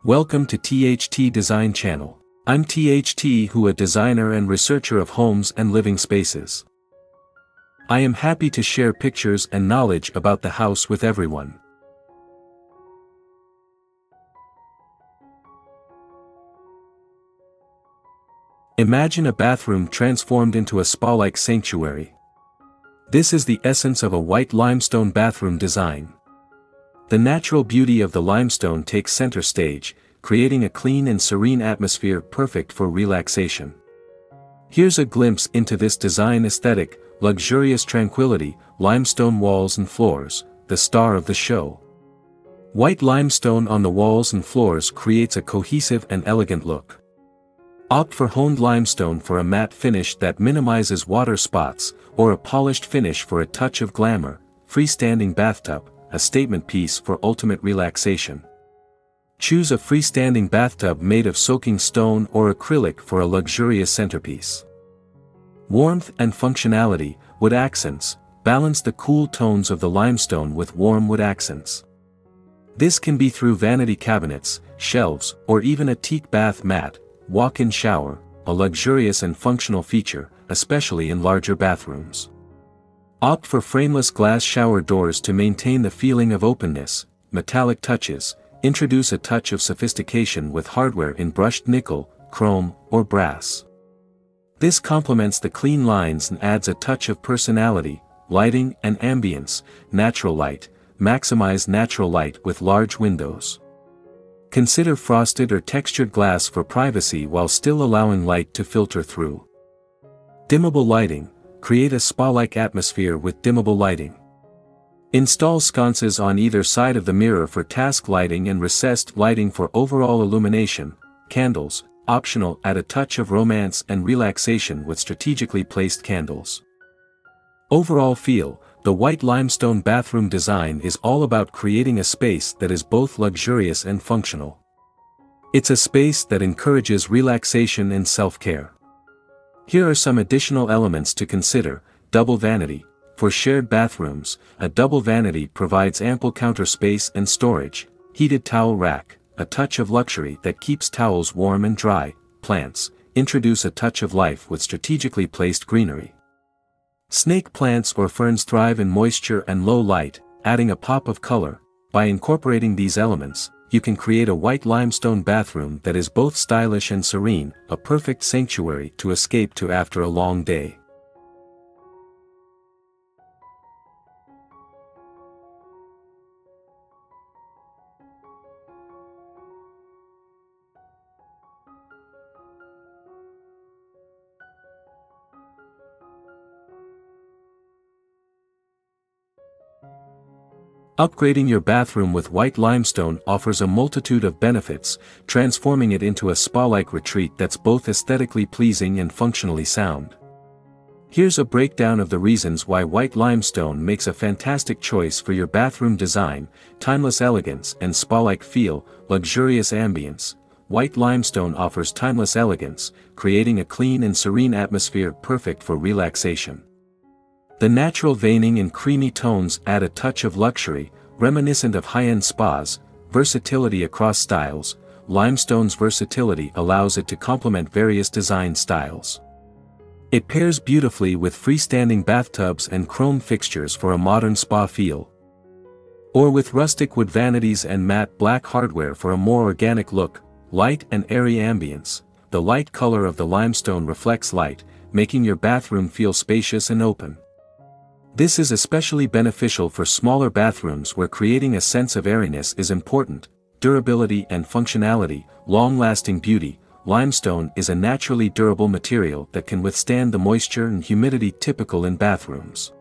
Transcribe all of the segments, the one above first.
Welcome to THT Design Channel. I'm THT, who a designer and researcher of homes and living spaces. I am happy to share pictures and knowledge about the house with everyone. Imagine a bathroom transformed into a spa-like sanctuary. This is the essence of a white limestone bathroom design. The natural beauty of the limestone takes center stage, creating a clean and serene atmosphere perfect for relaxation. Here's a glimpse into this design aesthetic: luxurious tranquility, limestone walls and floors, the star of the show. White limestone on the walls and floors creates a cohesive and elegant look. Opt for honed limestone for a matte finish that minimizes water spots, or a polished finish for a touch of glamour. Freestanding bathtub, a statement piece for ultimate relaxation. Choose a freestanding bathtub made of soaking stone or acrylic for a luxurious centerpiece. Warmth and functionality, wood accents, balance the cool tones of the limestone with warm wood accents. This can be through vanity cabinets, shelves, or even a teak bath mat. Walk-in shower, a luxurious and functional feature, especially in larger bathrooms. Opt for frameless glass shower doors to maintain the feeling of openness. Metallic touches, introduce a touch of sophistication with hardware in brushed nickel, chrome, or brass. This complements the clean lines and adds a touch of personality. Lighting and ambience, natural light, maximize natural light with large windows. Consider frosted or textured glass for privacy while still allowing light to filter through. Dimmable lighting, create a spa-like atmosphere with dimmable lighting. Install sconces on either side of the mirror for task lighting and recessed lighting for overall illumination. Candles, optional, add a touch of romance and relaxation with strategically placed candles. Overall feel, the white limestone bathroom design is all about creating a space that is both luxurious and functional. It's a space that encourages relaxation and self-care. Here are some additional elements to consider. Double vanity. For shared bathrooms, a double vanity provides ample counter space and storage. Heated towel rack, a touch of luxury that keeps towels warm and dry. Plants, introduce a touch of life with strategically placed greenery. Snake plants or ferns thrive in moisture and low light, adding a pop of color. By incorporating these elements, you can create a white limestone bathroom that is both stylish and serene, a perfect sanctuary to escape to after a long day. Upgrading your bathroom with white limestone offers a multitude of benefits, transforming it into a spa-like retreat that's both aesthetically pleasing and functionally sound. Here's a breakdown of the reasons why white limestone makes a fantastic choice for your bathroom design: timeless elegance and spa-like feel, luxurious ambience. White limestone offers timeless elegance, creating a clean and serene atmosphere perfect for relaxation. The natural veining and creamy tones add a touch of luxury, reminiscent of high-end spas. Versatility across styles, limestone's versatility allows it to complement various design styles. It pairs beautifully with freestanding bathtubs and chrome fixtures for a modern spa feel. Or with rustic wood vanities and matte black hardware for a more organic look. Light and airy ambience, the light color of the limestone reflects light, making your bathroom feel spacious and open. This is especially beneficial for smaller bathrooms where creating a sense of airiness is important. Durability and functionality, long-lasting beauty. Limestone is a naturally durable material that can withstand the moisture and humidity typical in bathrooms.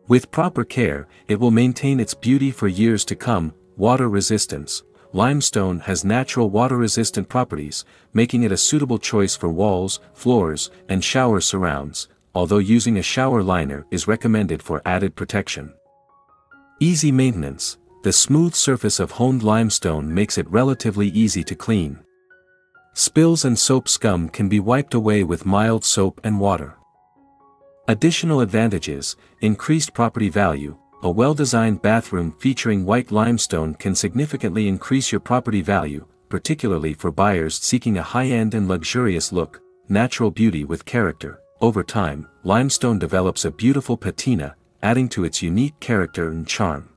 With proper care, it will maintain its beauty for years to come. Water resistance. Limestone has natural water-resistant properties, making it a suitable choice for walls, floors, and shower surrounds, although using a shower liner is recommended for added protection. Easy maintenance. The smooth surface of honed limestone makes it relatively easy to clean. Spills and soap scum can be wiped away with mild soap and water. Additional advantages: increased property value. A well-designed bathroom featuring white limestone can significantly increase your property value. particularly for buyers seeking a high-end and luxurious look, natural beauty with character. Over time, limestone develops a beautiful patina, adding to its unique character and charm.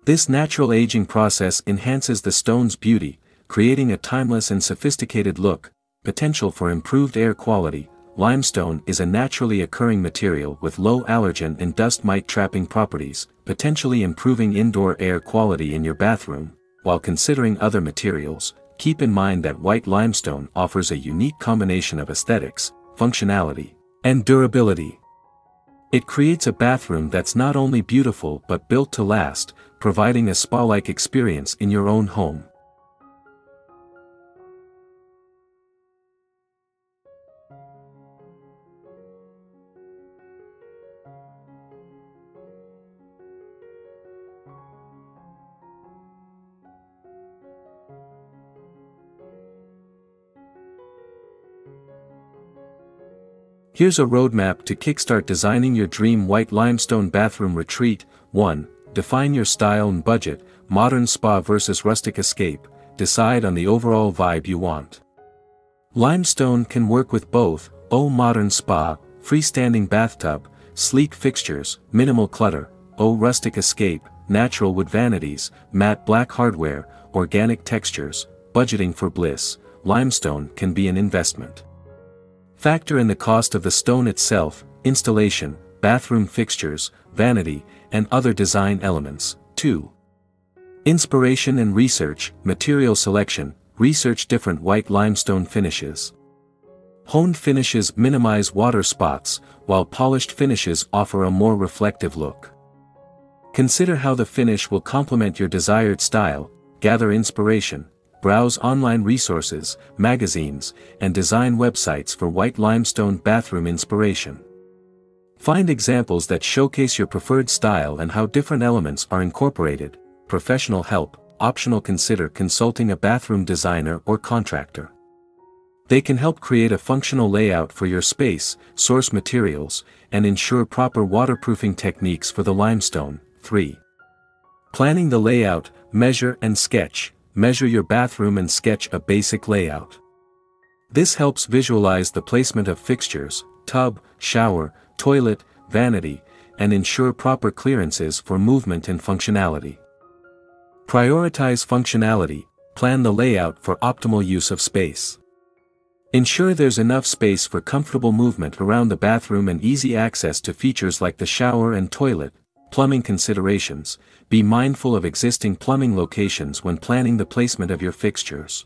This natural aging process enhances the stone's beauty, creating a timeless and sophisticated look. Potential for improved air quality. Limestone is a naturally occurring material with low allergen and dust mite trapping properties, potentially improving indoor air quality in your bathroom. While considering other materials, keep in mind that white limestone offers a unique combination of aesthetics, functionality, and durability. It creates a bathroom that's not only beautiful but built to last, providing a spa-like experience in your own home. Here's a roadmap to kickstart designing your dream white limestone bathroom retreat. 1. Define your style and budget, modern spa versus rustic escape. Decide on the overall vibe you want. Limestone can work with both, modern spa, freestanding bathtub, sleek fixtures, minimal clutter, rustic escape, natural wood vanities, matte black hardware, organic textures, budgeting for bliss. Limestone can be an investment. Factor in the cost of the stone itself, installation, bathroom fixtures, vanity, and other design elements. 2. Inspiration and research, material selection, research different white limestone finishes. Honed finishes minimize water spots, while polished finishes offer a more reflective look. Consider how the finish will complement your desired style. Gather inspiration. Browse online resources, magazines, and design websites for white limestone bathroom inspiration. Find examples that showcase your preferred style and how different elements are incorporated. Professional help, optional. Consider consulting a bathroom designer or contractor. They can help create a functional layout for your space, source materials, and ensure proper waterproofing techniques for the limestone. 3. Planning the layout, measure and sketch. Measure your bathroom and sketch a basic layout. This helps visualize the placement of fixtures, tub, shower, toilet, vanity, and ensure proper clearances for movement and functionality. Prioritize functionality. Plan the layout for optimal use of space. Ensure there's enough space for comfortable movement around the bathroom and easy access to features like the shower and toilet. Plumbing considerations. Be mindful of existing plumbing locations when planning the placement of your fixtures.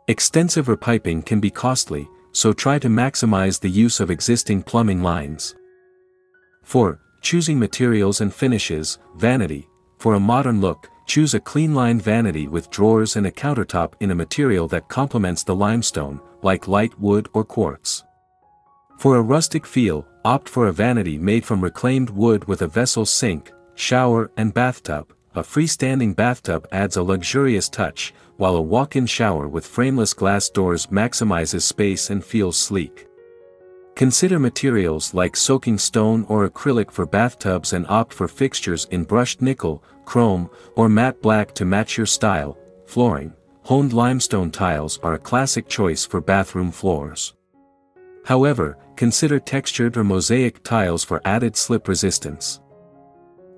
Extensive repiping can be costly, so try to maximize the use of existing plumbing lines. 4. Choosing materials and finishes. Vanity. For a modern look, choose a clean-lined vanity with drawers and a countertop in a material that complements the limestone, like light wood or quartz. For a rustic feel, opt for a vanity made from reclaimed wood with a vessel sink, shower and bathtub. A freestanding bathtub adds a luxurious touch, while a walk-in shower with frameless glass doors maximizes space and feels sleek. Consider materials like soaking stone or acrylic for bathtubs and opt for fixtures in brushed nickel, chrome, or matte black to match your style. Flooring. Honed limestone tiles are a classic choice for bathroom floors. However, consider textured or mosaic tiles for added slip resistance,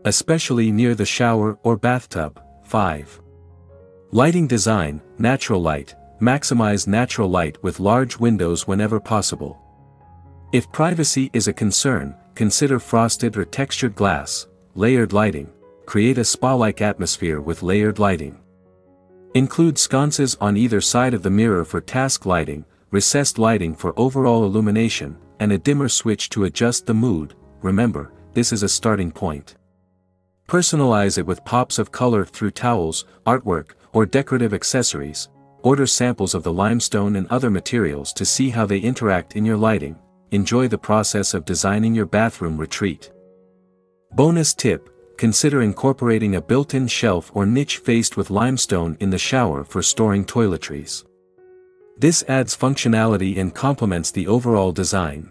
especially near the shower or bathtub. 5. Lighting design. Natural light. Maximize natural light with large windows whenever possible. If privacy is a concern, consider frosted or textured glass. Layered lighting. Create a spa-like atmosphere with layered lighting. Include sconces on either side of the mirror for task lighting, recessed lighting for overall illumination, and a dimmer switch to adjust the mood. Remember, this is a starting point. Personalize it with pops of color through towels, artwork, or decorative accessories. Order samples of the limestone and other materials to see how they interact in your lighting. Enjoy the process of designing your bathroom retreat. Bonus tip: consider incorporating a built-in shelf or niche faced with limestone in the shower for storing toiletries. This adds functionality and complements the overall design.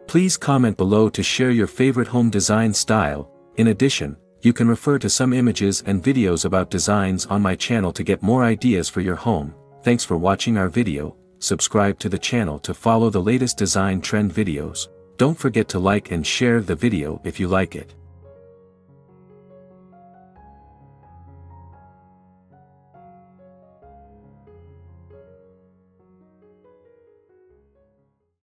Please comment below to share your favorite home design style. In addition, you can refer to some images and videos about designs on my channel to get more ideas for your home. Thanks for watching our video. Subscribe to the channel to follow the latest design trend videos. Don't forget to like and share the video if you like it.